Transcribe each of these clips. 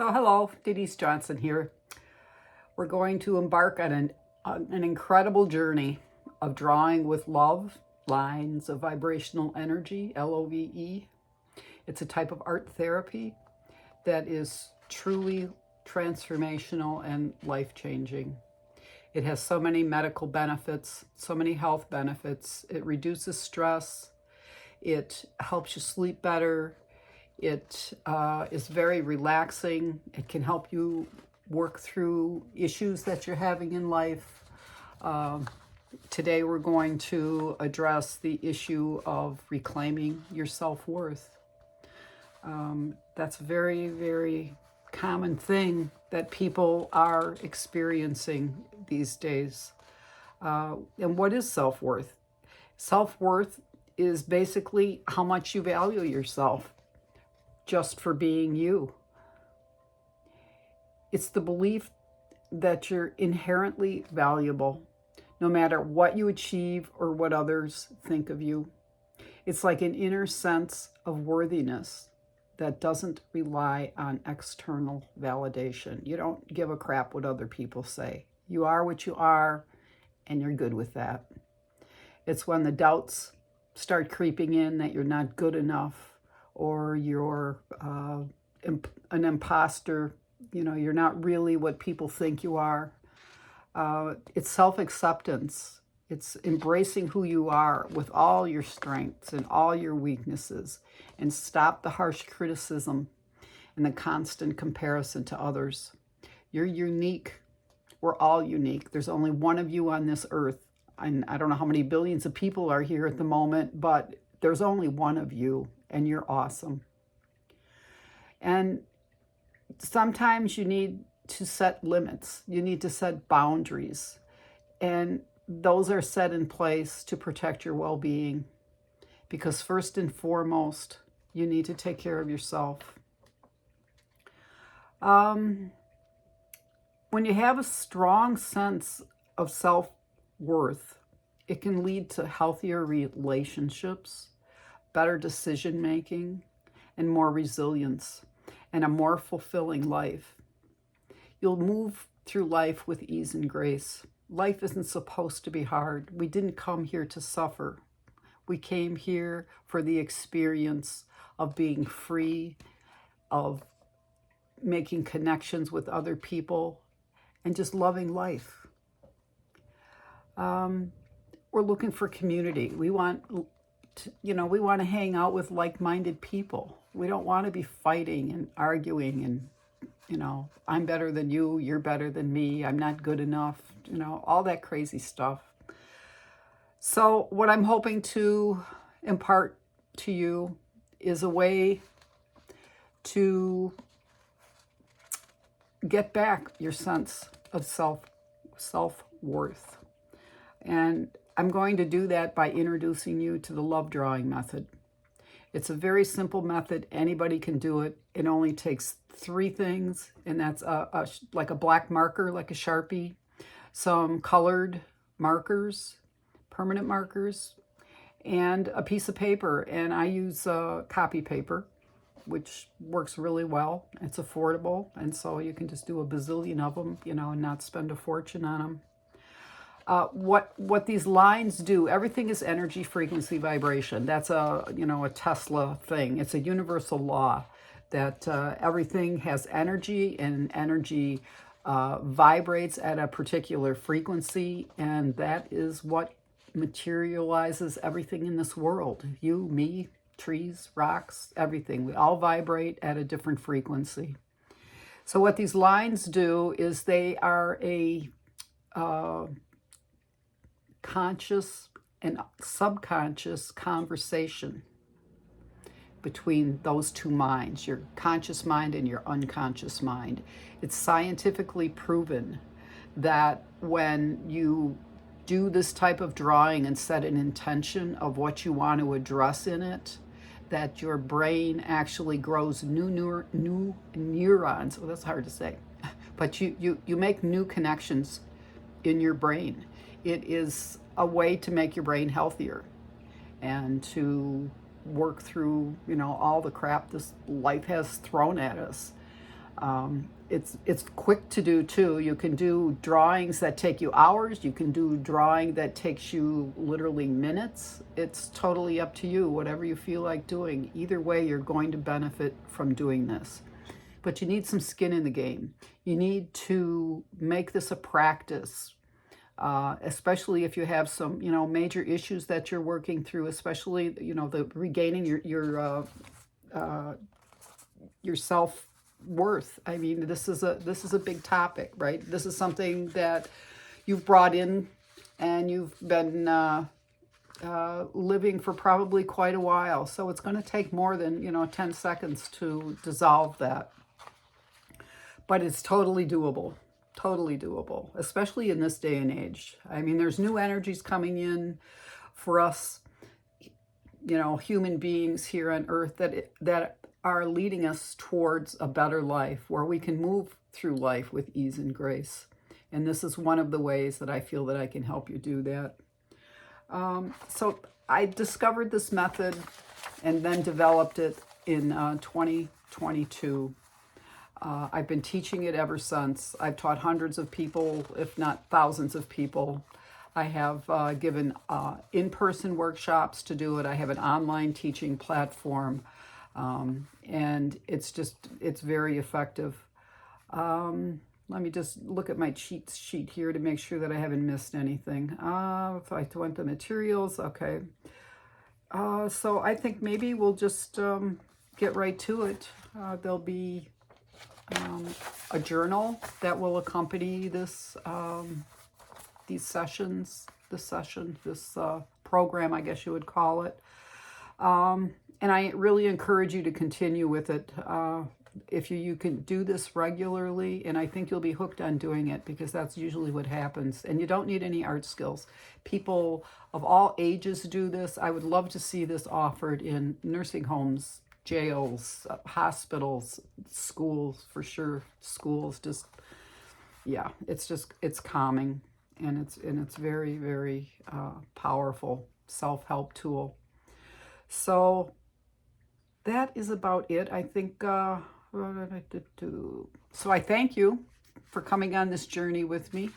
So hello, Denise Johnson here. We're going to embark on an incredible journey of drawing with love, lines of vibrational energy, L.O.V.E. It's a type of art therapy that is truly transformational and life-changing. It has so many medical benefits, so many health benefits. It reduces stress. It helps you sleep better. It is very relaxing. It can help you work through issues that you're having in life. Today we're going to address the issue of reclaiming your self-worth. That's a very, very common thing that people are experiencing these days. And what is self-worth? Self-worth is basically how much you value yourself just for being you. It's the belief that you're inherently valuable, no matter what you achieve or what others think of you. It's like an inner sense of worthiness that doesn't rely on external validation. You don't give a crap what other people say. You are what you are, and you're good with that. It's when the doubts start creeping in that you're not good enough, or you're an imposter, you're not really what people think you are. It's self-acceptance. It's embracing who you are with all your strengths and all your weaknesses, and stop the harsh criticism and the constant comparison to others. You're unique. We're all unique. There's only one of you on this earth. And I don't know how many billions of people are here at the moment, but there's only one of you, and you're awesome. And sometimes you need to set limits. You need to set boundaries. And those are set in place to protect your well-being. Because first and foremost, you need to take care of yourself. When you have a strong sense of self-worth, it can lead to healthier relationships, better decision-making, and more resilience, and a more fulfilling life. You'll move through life with ease and grace. Life isn't supposed to be hard. We didn't come here to suffer. We came here for the experience of being free, of making connections with other people, and just loving life. We're looking for community. We want to hang out with like-minded people. We don't want to be fighting and arguing and, I'm better than you, you're better than me, I'm not good enough, all that crazy stuff. So what I'm hoping to impart to you is a way to get back your sense of self-worth. And I'm going to do that by introducing you to the love drawing method. It's a very simple method. Anybody can do it. It only takes 3 things, and that's like a black marker, like a Sharpie, some colored markers, permanent markers, and a piece of paper. And I use copy paper, which works really well. It's affordable, and so you can just do a bazillion of them, and not spend a fortune on them. What these lines do, everything is energy, frequency, vibration. That's a Tesla thing. It's a universal law that everything has energy, and energy vibrates at a particular frequency, and that is what materializes everything in this world. You, me, trees, rocks, everything. We all vibrate at a different frequency. So what these lines do is they are a conscious and subconscious conversation between those two minds, your conscious mind and your unconscious mind. It's scientifically proven that when you do this type of drawing and set an intention of what you want to address in it, that your brain actually grows new neurons. Oh, that's hard to say. But you make new connections in your brain. It is a way to make your brain healthier and to work through, all the crap this life has thrown at us. It's quick to do too. You can do drawings that take you hours. You can do drawing that takes you literally minutes. It's totally up to you, whatever you feel like doing. Either way, you're going to benefit from doing this. But you need some skin in the game. You need to make this a practice, especially if you have some, major issues that you're working through, especially, the regaining your self-worth. I mean, this is a big topic, right? This is something that you've brought in and you've been living for probably quite a while. So it's going to take more than, 10 seconds to dissolve that. But it's totally doable, especially in this day and age. I mean, there's new energies coming in for us, human beings here on Earth that are leading us towards a better life where we can move through life with ease and grace. And this is one of the ways that I feel that I can help you do that. So I discovered this method and then developed it in 2022. I've been teaching it ever since. I've taught hundreds of people, if not thousands of people. I have given in-person workshops to do it. I have an online teaching platform, and it's very effective. Let me just look at my cheat sheet here to make sure that I haven't missed anything. If I went to materials, okay. So I think maybe we'll just get right to it. There'll be a journal that will accompany this, these sessions, this program, I guess you would call it. And I really encourage you to continue with it. If you can do this regularly, and I think you'll be hooked on doing it because that's usually what happens. And you don't need any art skills. People of all ages do this. I would love to see this offered in nursing homes, jails, hospitals, schools, for sure. Schools, it's calming, and it's very, very powerful self-help tool. So that is about it. I think, so I thank you for coming on this journey with me.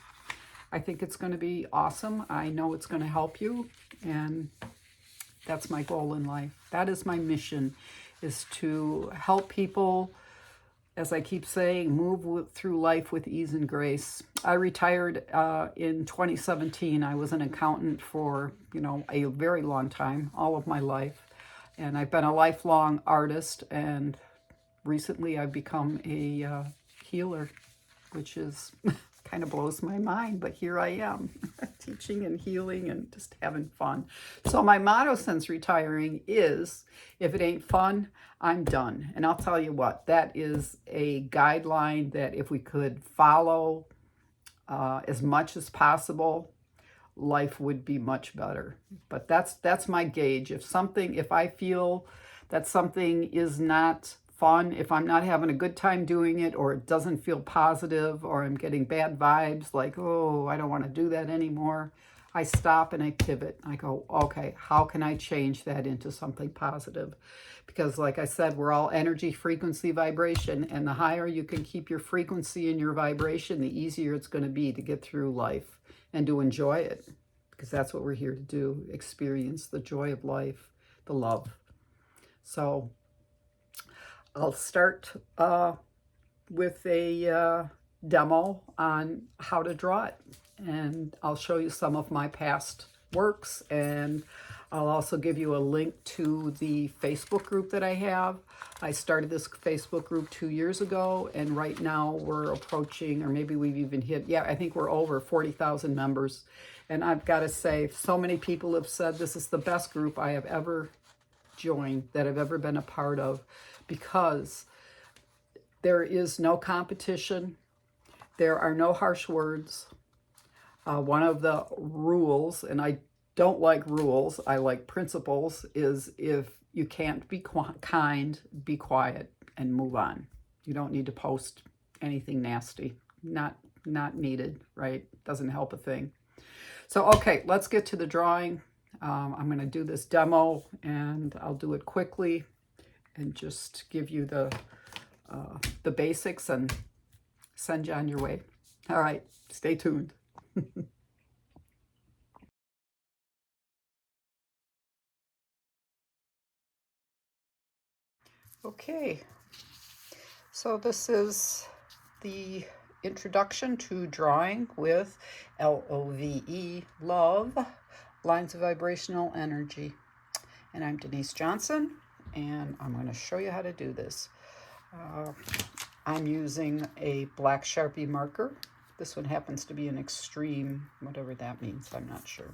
I think it's going to be awesome. I know it's going to help you, and that's my goal in life. That is my mission, is to help people, as I keep saying, move through life with ease and grace. I retired in 2017. I was an accountant for, a very long time, all of my life. And I've been a lifelong artist, and recently I've become a healer, which is kind of blows my mind, but here I am teaching and healing and just having fun. So my motto since retiring is, if it ain't fun, I'm done. And I'll tell you what, that is a guideline that if we could follow as much as possible, life would be much better. But that's my gauge. If I feel that something is not fun, if I'm not having a good time doing it, or it doesn't feel positive, or I'm getting bad vibes like, oh, I don't want to do that anymore, I stop and I pivot. I go, okay, how can I change that into something positive? Because like I said, we're all energy, frequency, vibration, and the higher you can keep your frequency and your vibration, the easier it's going to be to get through life and to enjoy it, because that's what we're here to do, experience the joy of life, the love. So I'll start with a demo on how to draw it, and I'll show you some of my past works, and I'll also give you a link to the Facebook group that I have. I started this Facebook group 2 years ago, and right now we're approaching, or maybe we've even hit, I think we're over 40,000 members. And I've got to say, so many people have said this is the best group I have ever joined, that I've ever been a part of, because there is no competition. There are no harsh words. One of the rules, and I don't like rules, I like principles, is if you can't be kind, be quiet and move on. You don't need to post anything nasty. Not needed, right? Doesn't help a thing. So, okay, let's get to the drawing. I'm going to do this demo, and I'll do it quickly and just give you the the basics and send you on your way. All right, stay tuned. Okay, so this is the introduction to drawing with L.O.V.E, love, lines of vibrational energy. And I'm Denise Johnson, and I'm going to show you how to do this. I'm using a black Sharpie marker. This one happens to be an extreme, whatever that means, I'm not sure.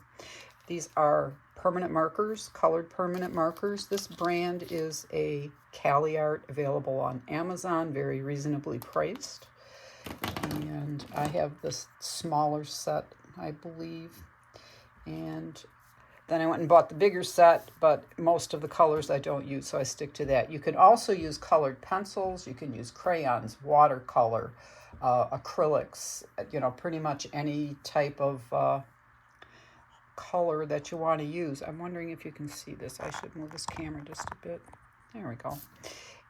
These are permanent markers, colored permanent markers. This brand is a CaliArt, available on Amazon, very reasonably priced. And I have this smaller set, I believe. And then I went and bought the bigger set, but most of the colors I don't use, so I stick to that. You can also use colored pencils. You can use crayons, watercolor, acrylics, pretty much any type of color that you want to use. I'm wondering if you can see this. I should move this camera just a bit. There we go.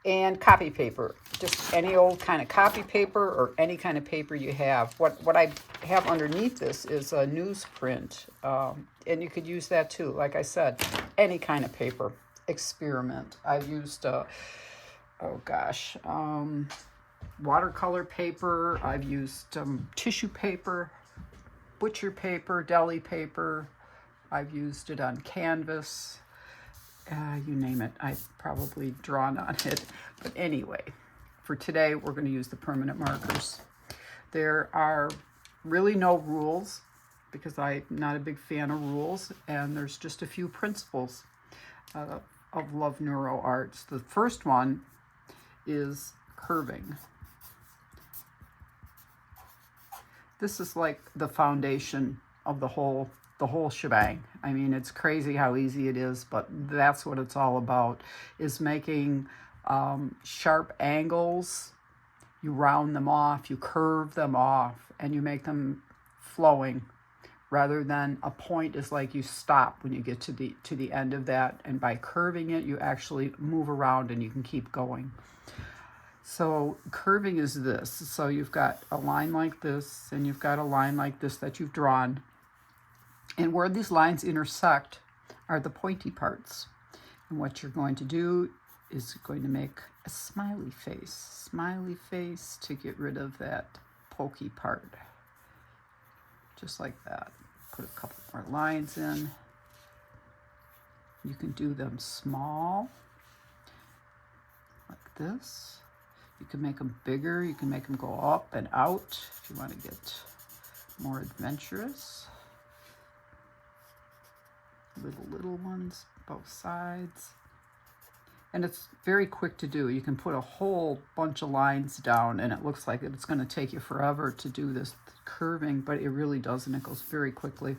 And copy paper, just any old kind of copy paper or any kind of paper you have. What I have underneath this is a newsprint, and you could use that too. Like I said, any kind of paper. Experiment. I've used, watercolor paper. I've used tissue paper, butcher paper, deli paper. I've used it on canvas. You name it, I've probably drawn on it. But anyway, for today, we're going to use the permanent markers. There are really no rules because I'm not a big fan of rules, and there's just a few principles of L.O.V.E NeuroArt. The first one is curving. This is like the foundation of the whole shebang. I mean, it's crazy how easy it is, but that's what it's all about, is making sharp angles. You round them off, you curve them off, and you make them flowing, rather than a point is like you stop when you get to the end of that, and by curving it, you actually move around and you can keep going. So curving is this. So you've got a line like this, and you've got a line like this that you've drawn. And where these lines intersect are the pointy parts. And what you're going to do is going to make a smiley face to get rid of that pokey part. Just like that. Put a couple more lines in. You can do them small, like this. You can make them bigger. You can make them go up and out if you want to get more adventurous. Little ones, both sides. And it's very quick to do. You can put a whole bunch of lines down, and it looks like it's going to take you forever to do this curving, but it really doesn't. It goes very quickly.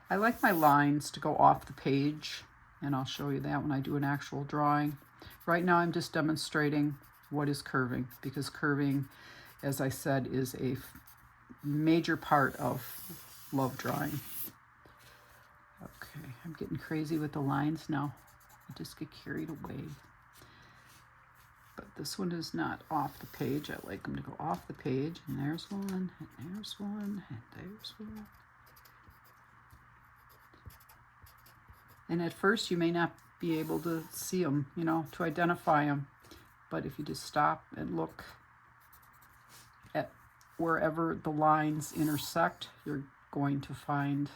I like my lines to go off the page, and I'll show you that when I do an actual drawing. Right now I'm just demonstrating what is curving, because curving, as I said, is a major part of L.O.V.E drawing. Okay, I'm getting crazy with the lines now. I just get carried away. But this one is not off the page. I like them to go off the page. And there's one, and there's one, and there's one. And at first you may not be able to see them, to identify them. But if you just stop and look at wherever the lines intersect, you're going to find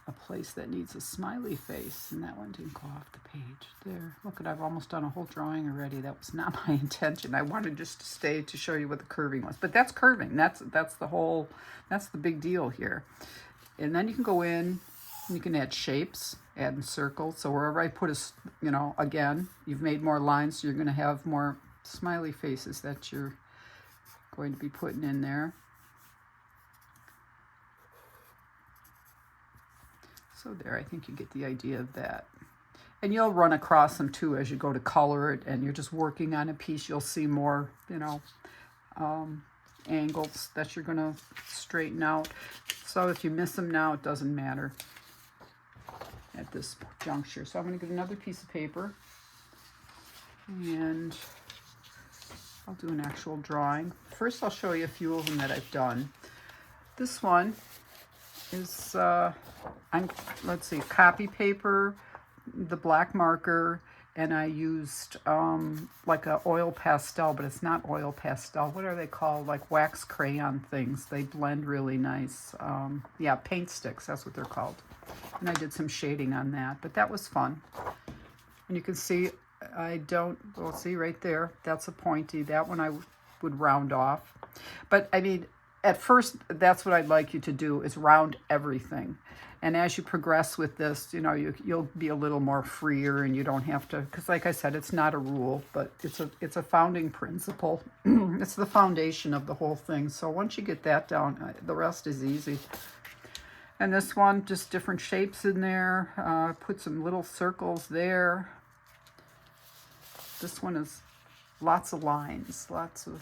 a place that needs a smiley face, and that one didn't go off the page. There, look, I've almost done a whole drawing already. That was not my intention. I wanted just to stay to show you what the curving was, but that's curving. That's the big deal here. And then you can go in, and you can add shapes, add circles. So wherever I put again, you've made more lines, so you're going to have more smiley faces that you're going to be putting in there. So there, I think you get the idea of that. And you'll run across them too as you go to color it, and you're just working on a piece. You'll see more, angles that you're going to straighten out. So if you miss them now, it doesn't matter at this juncture. So I'm going to get another piece of paper, and I'll do an actual drawing. First, I'll show you a few of them that I've done. This one is, let's see, copy paper, the black marker, and I used like a oil pastel, but it's not oil pastel. What are they called? Like wax crayon things. They blend really nice. Yeah, paint sticks, that's what they're called. And I did some shading on that, but that was fun. And you can see, well, see right there, that's a pointy. That one I would round off. But I mean, at first, that's what I'd like you to do, is round everything. And as you progress with this, you know, you'll be a little more freer, and you don't have to, because like I said, it's not a rule, but it's a founding principle. It's the foundation of the whole thing. So once you get that down, the rest is easy. And this one, just different shapes in there. Put some little circles there. This one is lots of lines, lots of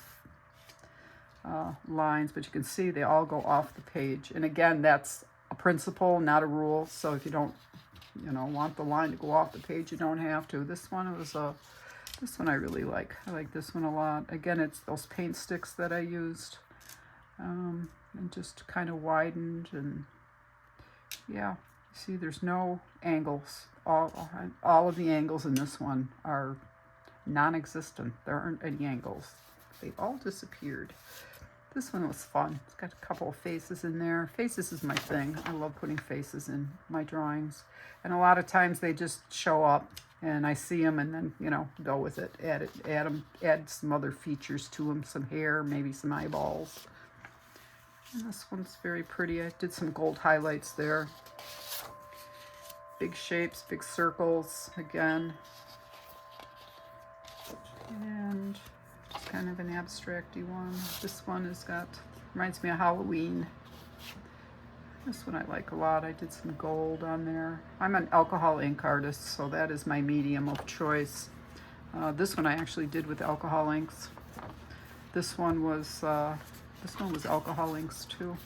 lines, but you can see they all go off the page. And again, that's a principle, not a rule. So if you don't, you know, want the line to go off the page, you don't have to. This one was this one I really like. I like this one a lot. Again, it's those paint sticks that I used, and just kind of widened. And yeah, see, there's no angles. All of the angles in this one are non-existent. There aren't any angles. They've all disappeared. This one was fun. It's got a couple of faces in there. Faces is my thing. I love putting faces in my drawings. And a lot of times they just show up and I see them and then, you know, go with it. Add some other features to them, some hair, maybe some eyeballs. And this one's very pretty. I did some gold highlights there. Big shapes, big circles again. And kind of an abstract-y one. This one reminds me of Halloween. This one I like a lot. I did some gold on there. I'm an alcohol ink artist, so that is my medium of choice. This one I actually did with alcohol inks. This one was alcohol inks too.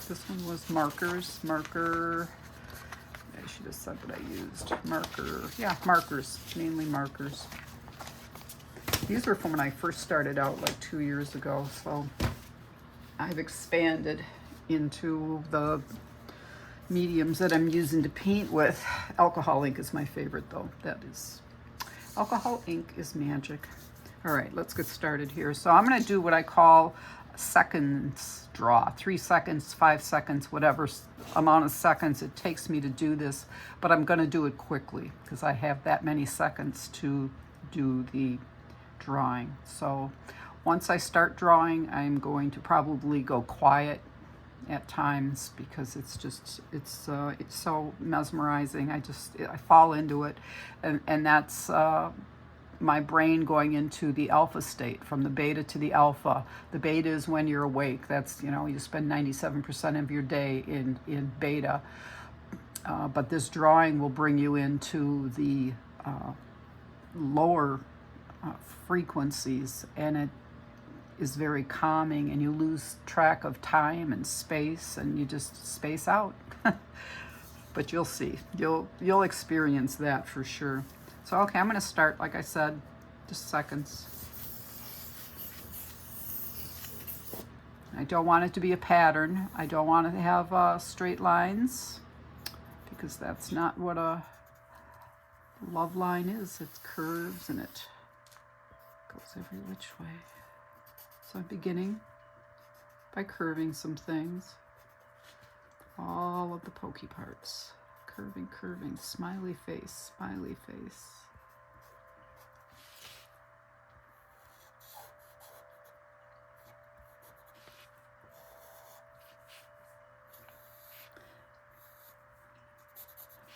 This one was markers. I should have said what I used. Yeah, markers, mainly markers. These were from when I first started out like 2 years ago, so I've expanded into the mediums that I'm using to paint with. Alcohol ink is my favorite though. Alcohol ink is magic. All right, let's get started here. So I'm gonna do what I call seconds draw, 3 seconds, 5 seconds, whatever amount of seconds it takes me to do this, but I'm gonna do it quickly because I have that many seconds to do the drawing. So once I start drawing, I'm going to probably go quiet at times because it's so mesmerizing. I fall into it, and that's my brain going into the alpha state, from the beta to the alpha. The beta is when you're awake. That's, you know, you spend 97% of your day in beta, but this drawing will bring you into the lower frequencies, and it is very calming, and you lose track of time and space, and you just space out. But you'll see, you'll experience that for sure. So okay, I'm going to start, like I said, just seconds. I don't want it to be a pattern. I don't want it to have straight lines, because that's not what a love line is. It's curves, and it goes every which way. So I'm beginning by curving some things. All of the pokey parts. Curving, smiley face, smiley face.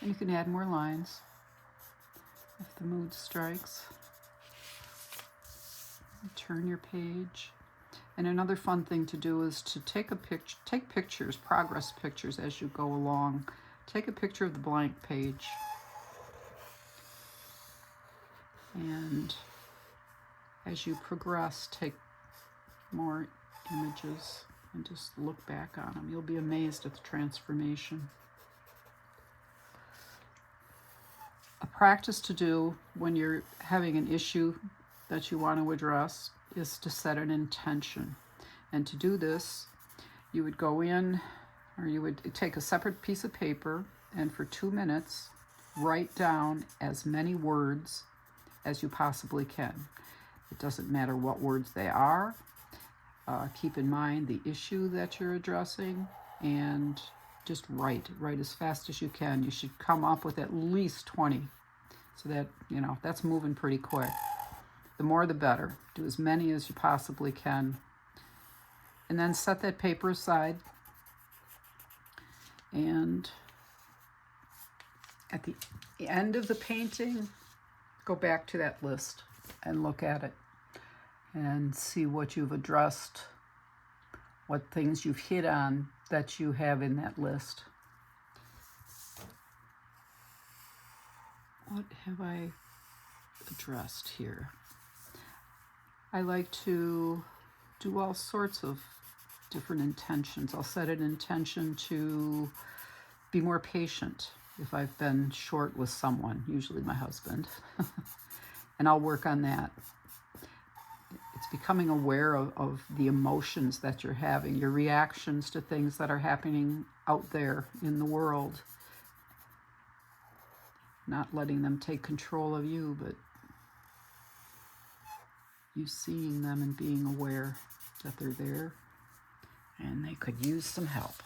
And you can add more lines if the mood strikes. Turn your page. And another fun thing to do is to take pictures, progress pictures as you go along. Take a picture of the blank page. And as you progress, take more images and just look back on them. You'll be amazed at the transformation. A practice to do when you're having an issue that you want to address is to set an intention. And to do this, you would go in, or you would take a separate piece of paper, and for 2 minutes, write down as many words as you possibly can. It doesn't matter what words they are. Keep in mind the issue that you're addressing, and just write as fast as you can. You should come up with at least 20, so that, you know, that's moving pretty quick. The more the better. Do as many as you possibly can. And then set that paper aside, and at the end of the painting, go back to that list and look at it and see what you've addressed, what things you've hit on that you have in that list. What have I addressed here? I like to do all sorts of different intentions. I'll set an intention to be more patient if I've been short with someone, usually my husband, and I'll work on that. It's becoming aware of the emotions that you're having, your reactions to things that are happening out there in the world. Not letting them take control of you, but you seeing them and being aware that they're there and they could use some help.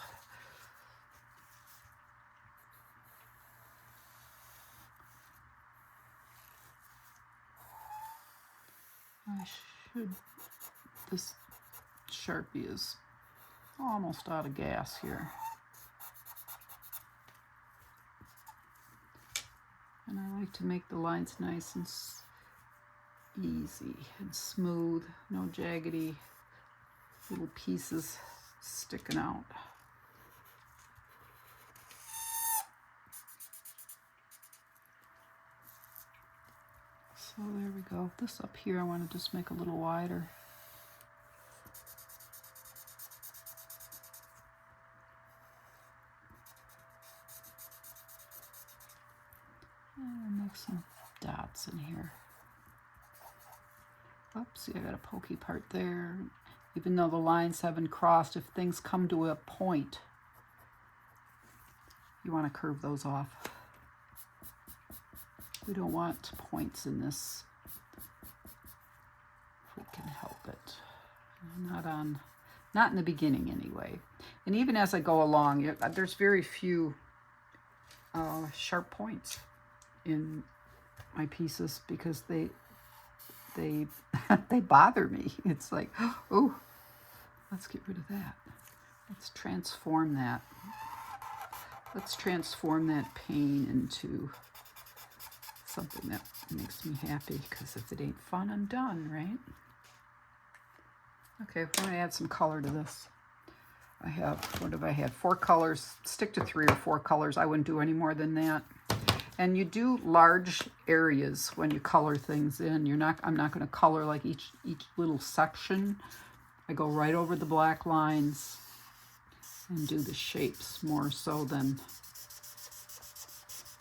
This Sharpie is almost out of gas here. And I like to make the lines nice and easy and smooth, no jaggedy little pieces sticking out. So there we go. This up here I want to just make a little wider. And make some dots in here. Oops, see, I got a pokey part there. Even though the lines haven't crossed, if things come to a point, you want to curve those off. We don't want points in this if we can help it. Not in the beginning anyway. And even as I go along, there's very few sharp points in my pieces because they they bother me. It's like, oh, let's get rid of that. Let's transform that. Let's transform that pain into something that makes me happy, because if it ain't fun, I'm done, right? Okay, we're going to add some color to this. I have, what have I had? 4 colors. Stick to 3 or 4 colors. I wouldn't do any more than that. And you do large areas when you color things in. I'm not going to color like each little section. I go right over the black lines and do the shapes more so than,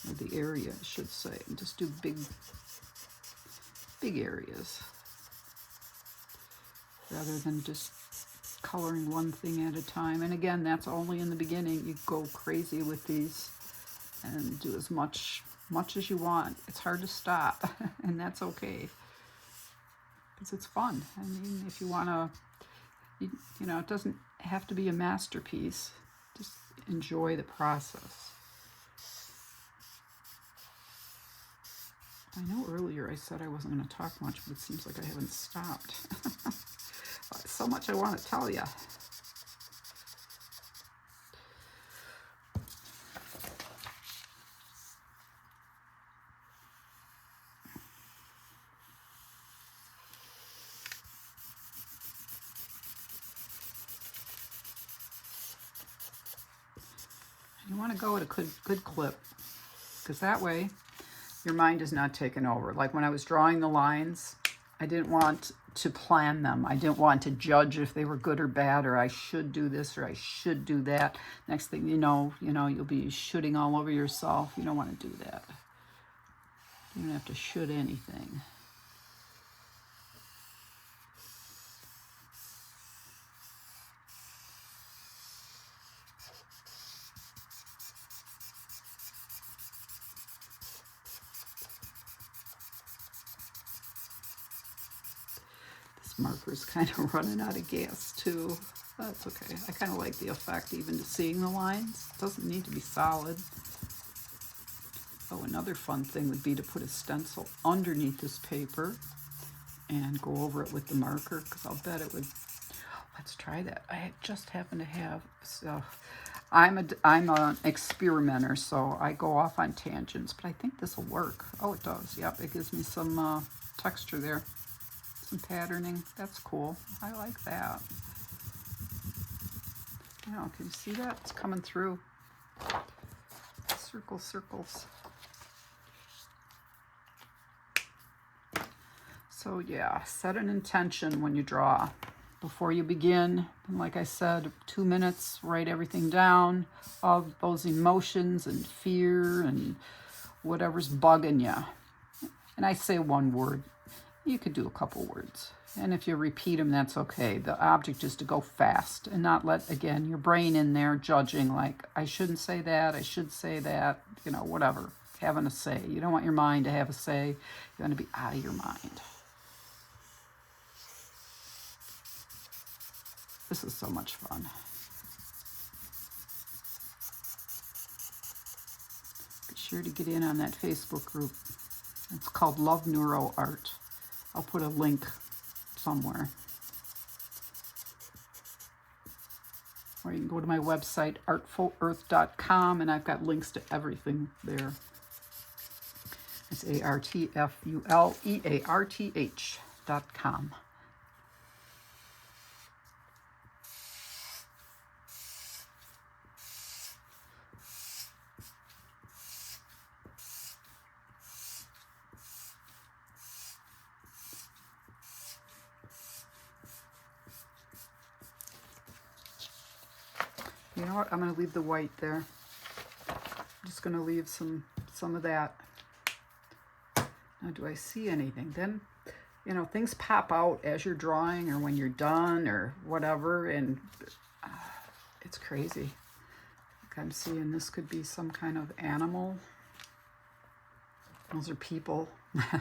or the area, I should say. And just do big areas rather than just coloring one thing at a time. And again, that's only in the beginning. You go crazy with these and do as much as you want. It's hard to stop, and that's okay, because it's fun. I mean, if you want to, you know, it doesn't have to be a masterpiece. Just enjoy the process. I know earlier I said I wasn't going to talk much, but it seems like I haven't stopped. So much I want to tell you. You want to go at a good clip, because that way your mind is not taken over. Like when I was drawing the lines, I didn't want to plan them. I didn't want to judge if they were good or bad, or I should do this or I should do that. Next thing you know, you'll be shooting all over yourself. You don't want to do that. You don't have to should anything. marker's kind of running out of gas too. That's okay. I kind of like the effect even to seeing the lines. It doesn't need to be solid. Oh, another fun thing would be to put a stencil underneath this paper and go over it with the marker, because I'll bet it would. Let's try that. I just happen to have, so I'm an experimenter, so I go off on tangents, but I think this will work. Oh, it does. Yep, it gives me some texture there, some patterning. That's cool. I like that. You know, can you see that? It's coming through. Circle, circles. So yeah, set an intention when you draw. Before you begin, and like I said, 2 minutes, write everything down, of those emotions and fear and whatever's bugging you. And I say one word. You could do a couple words. And if you repeat them, that's okay. The object is to go fast and not let, again, your brain in there judging like, I shouldn't say that, I should say that, you know, whatever. Having a say. You don't want your mind to have a say. You want to be out of your mind. This is so much fun. Be sure to get in on that Facebook group. It's called Love NeuroArt. I'll put a link somewhere. Or you can go to my website, artfulearth.com, and I've got links to everything there. It's artfulearth.com. You know what? I'm going to leave the white there. I'm just going to leave some of that. Now, do I see anything? Then, you know, things pop out as you're drawing or when you're done or whatever, and it's crazy. Like I'm seeing this could be some kind of animal. Those are people.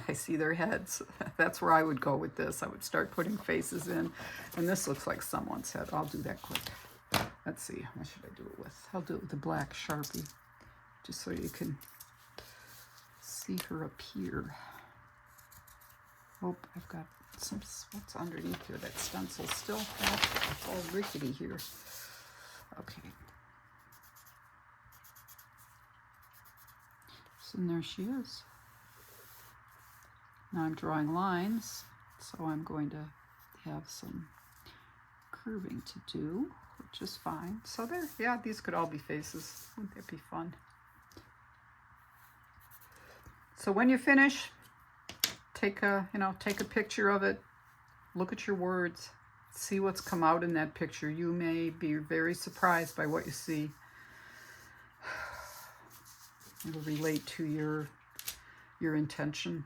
I see their heads. That's where I would go with this. I would start putting faces in. And this looks like someone's head. I'll do that quick. Let's see, what should I do it with? I'll do it with the black Sharpie, just so you can see her appear. Oh, I've got some, what's underneath here? That stencil still, it's all rickety here. Okay. So there she is. Now I'm drawing lines, so I'm going to have some curving to do, which is fine. So there, yeah, these could all be faces. Wouldn't that be fun? So when you finish, take a picture of it. Look at your words. See what's come out in that picture. You may be very surprised by what you see. It'll relate to your intention.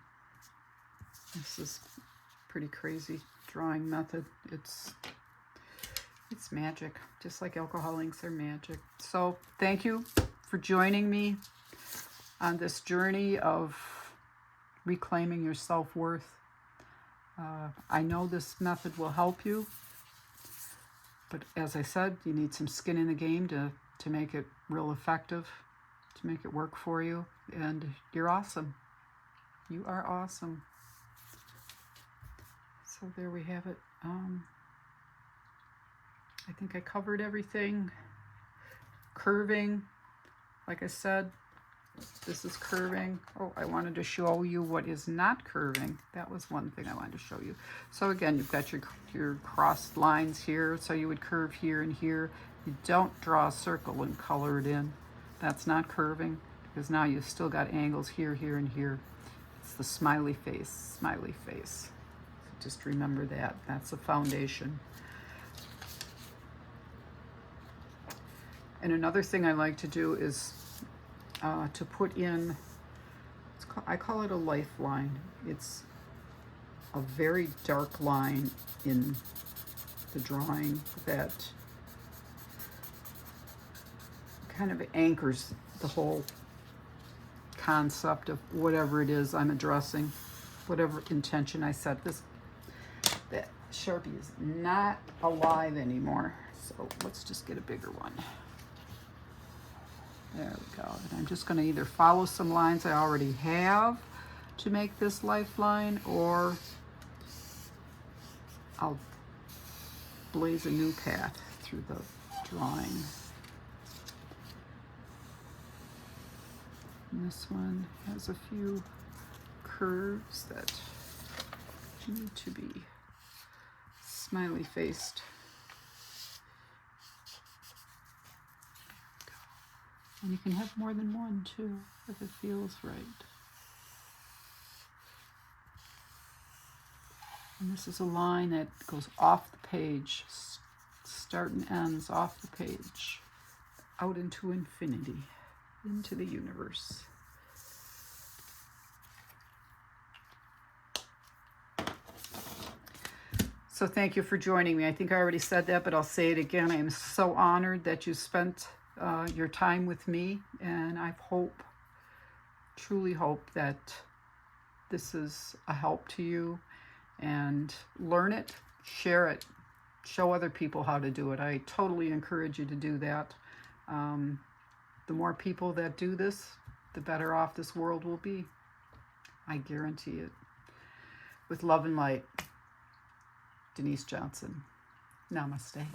This is pretty crazy drawing method. It's magic, just like alcohol inks are magic. So thank you for joining me on this journey of reclaiming your self-worth. I know this method will help you, but as I said, you need some skin in the game to make it real effective, to make it work for you, and you're awesome. You are awesome. So there we have it. I think I covered everything. Curving, like I said, this is curving. Oh, I wanted to show you what is not curving. That was one thing I wanted to show you. So again, you've got your crossed lines here, so you would curve here and here. You don't draw a circle and color it in. That's not curving, because now you've still got angles here, here, and here. It's the smiley face, smiley face. So just remember that. That's the foundation. And another thing I like to do is to put in, I call it a lifeline. It's a very dark line in the drawing that kind of anchors the whole concept of whatever it is I'm addressing, whatever intention I set. Sharpie is not alive anymore. So let's just get a bigger one. There we go. And I'm just going to either follow some lines I already have to make this lifeline, or I'll blaze a new path through the drawing. And this one has a few curves that need to be smiley faced. And you can have more than one too, if it feels right. And this is a line that goes off the page, start and ends off the page, out into infinity, into the universe. So thank you for joining me. I think I already said that, but I'll say it again. I am so honored that you spent your time with me, and I truly hope that this is a help to you, and learn it, share it, show other people how to do it. I totally encourage you to do that. The more people that do this, the better off this world will be. I guarantee it. With love and light, Denise Johnson. Namaste.